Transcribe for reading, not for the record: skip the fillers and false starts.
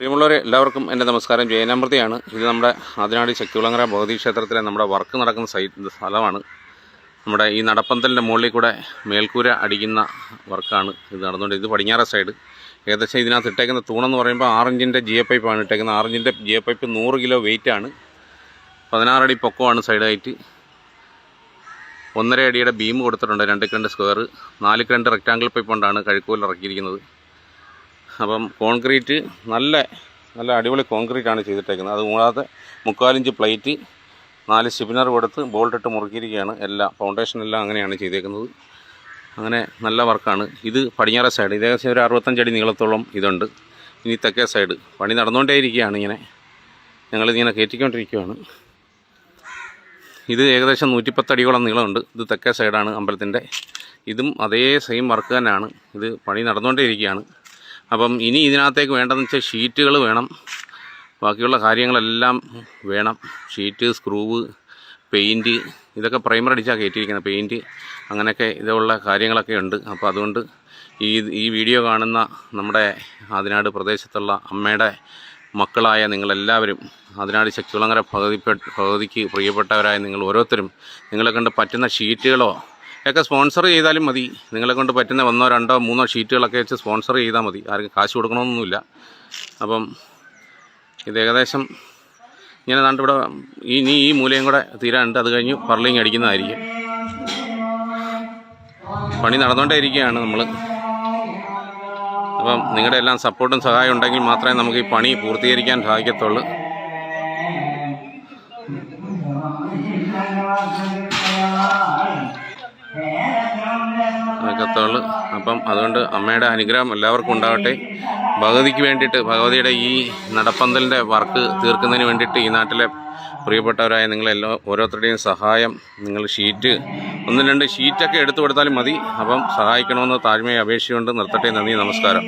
പ്രിയമുള്ളവരെ എല്ലാവർക്കും എൻ്റെ നമസ്കാരം. ജയനാമൃതിയാണ്. ഇത് നമ്മുടെ ആദിനാട് ശക്തികുളങ്ങര ഭഗവതി ക്ഷേത്രത്തിലെ നമ്മുടെ വർക്ക് നടക്കുന്ന സ്ഥലമാണ്. നമ്മുടെ ഈ നടപ്പന്തലിൻ്റെ മുകളിൽ കൂടെ മേൽക്കൂര അടിക്കുന്ന വർക്കാണ് ഇത് നടന്നുകൊണ്ട്. ഇത് പടിഞ്ഞാറ സൈഡ്. ഏകദേശം ഇതിനകത്ത് ഇട്ടേക്കുന്ന തൂണെന്ന് പറയുമ്പോൾ 6 ഇഞ്ചിൻ്റെ ജിയോ പൈപ്പാണ് ഇട്ടേക്കുന്നത്. 6 ഇഞ്ചിൻ്റെ ജിയോ പൈപ്പ് 100 കിലോ വെയിറ്റാണ്. 16 അടി പൊക്കമാണ് സൈഡായിട്ട്. 1.5 അടിയുടെ ബീം കൊടുത്തിട്ടുണ്ട്. 2 സ്ക്വയർ 4 റെക്റ്റാങ്കിൾ പൈപ്പ് കൊണ്ടാണ് കഴുക്കോൽ ഇറക്കിയിരിക്കുന്നത്. അപ്പം കോൺക്രീറ്റ് നല്ല അടിപൊളി കോൺക്രീറ്റാണ് ചെയ്തിട്ടേക്കുന്നത്. അതുകൂടാതെ 3/4 ഇഞ്ച് പ്ലേറ്റ് 4 സ്റ്റിഫനർ കൊടുത്ത് ബോൾട്ടിട്ട് മുറുക്കിയിരിക്കുകയാണ്. ഫൗണ്ടേഷനെല്ലാം അങ്ങനെയാണ് ചെയ്തേക്കുന്നത്. അങ്ങനെ നല്ല വർക്കാണ്. ഇത് പടിഞ്ഞാറ സൈഡ്. ഏകദേശം ഒരു 65 അടി നീളത്തോളം ഇതുണ്ട്. ഇനി തെക്കേ സൈഡ് പണി നടന്നുകൊണ്ടേയിരിക്കുകയാണ്. ഞങ്ങളിതിങ്ങനെ കയറ്റിക്കൊണ്ടിരിക്കുകയാണ്. ഇത് ഏകദേശം 110 അടിയോളം നീളമുണ്ട്. ഇത് തെക്കേ സൈഡാണ് അമ്പലത്തിൻ്റെ. ഇതും അതേ സെയിം വർക്ക് തന്നെയാണ്. ഇത് പണി നടന്നുകൊണ്ടേയിരിക്കുകയാണ്. അപ്പം ഇനി ഇതിനകത്തേക്ക് വേണ്ടതെന്ന് വെച്ചാൽ ഷീറ്റുകൾ വേണം, ബാക്കിയുള്ള കാര്യങ്ങളെല്ലാം വേണം. ഷീറ്റ്, സ്ക്രൂവ്, പെയിൻറ്റ്, ഇതൊക്കെ പ്രൈമർ അടിച്ചാൽ കയറ്റിയിരിക്കുന്നത്. പെയിൻറ്റ് അങ്ങനെയൊക്കെ ഇതുള്ള കാര്യങ്ങളൊക്കെ ഉണ്ട്. അപ്പോൾ അതുകൊണ്ട് ഈ വീഡിയോ കാണുന്ന നമ്മുടെ ആദിനാട് പ്രദേശത്തുള്ള അമ്മയുടെ മക്കളായ നിങ്ങളെല്ലാവരും, ആദിനാട് ശക്തികുളങ്ങര ഭഗവതിക്ക് പ്രിയപ്പെട്ടവരായ നിങ്ങൾ ഓരോരുത്തരും നിങ്ങളെ കൊണ്ട് പറ്റുന്ന ഷീറ്റുകളോ ഒക്കെ സ്പോൺസർ ചെയ്താലും മതി. നിങ്ങളെ കൊണ്ട് പറ്റുന്ന 1, 2, 3 ഷീറ്റുകളൊക്കെ വെച്ച് സ്പോൺസർ ചെയ്താൽ മതി. ആർക്കും കാശ് കൊടുക്കണമെന്നൊന്നുമില്ല. അപ്പം ഇത് ഏകദേശം ഇങ്ങനെ ഇവിടെ ഈ മൂലയും കൂടെ തീരാനുണ്ട്. അത് കഴിഞ്ഞ് പർലിങ് അടിക്കുന്നതായിരിക്കും. പണി നടന്നുകൊണ്ടേ ഇരിക്കുകയാണ് നമ്മൾ. അപ്പം നിങ്ങളുടെ എല്ലാം സപ്പോർട്ടും സഹായം ഉണ്ടെങ്കിൽ മാത്രമേ നമുക്ക് ഈ പണി പൂർത്തീകരിക്കാൻ സാധിക്കത്തുള്ളൂ. അപ്പം അതുകൊണ്ട് അമ്മയുടെ അനുഗ്രഹം എല്ലാവർക്കും ഉണ്ടാകട്ടെ. ഭഗവതിക്ക് വേണ്ടിയിട്ട്, ഭഗവതിയുടെ ഈ നടപ്പന്തലിൻ്റെ വർക്ക് തീർക്കുന്നതിന് വേണ്ടിയിട്ട് ഈ നാട്ടിലെ പ്രിയപ്പെട്ടവരായ ഓരോരുത്തരുടെയും സഹായം, നിങ്ങൾ ഷീറ്റ് 1, 2 ഷീറ്റൊക്കെ എടുത്തു കൊടുത്താലും മതി. അപ്പം സഹായിക്കണമെന്ന് താഴ്മയെ അപേക്ഷയുണ്ട്. നിർത്തട്ടെ. നന്ദി, നമസ്കാരം.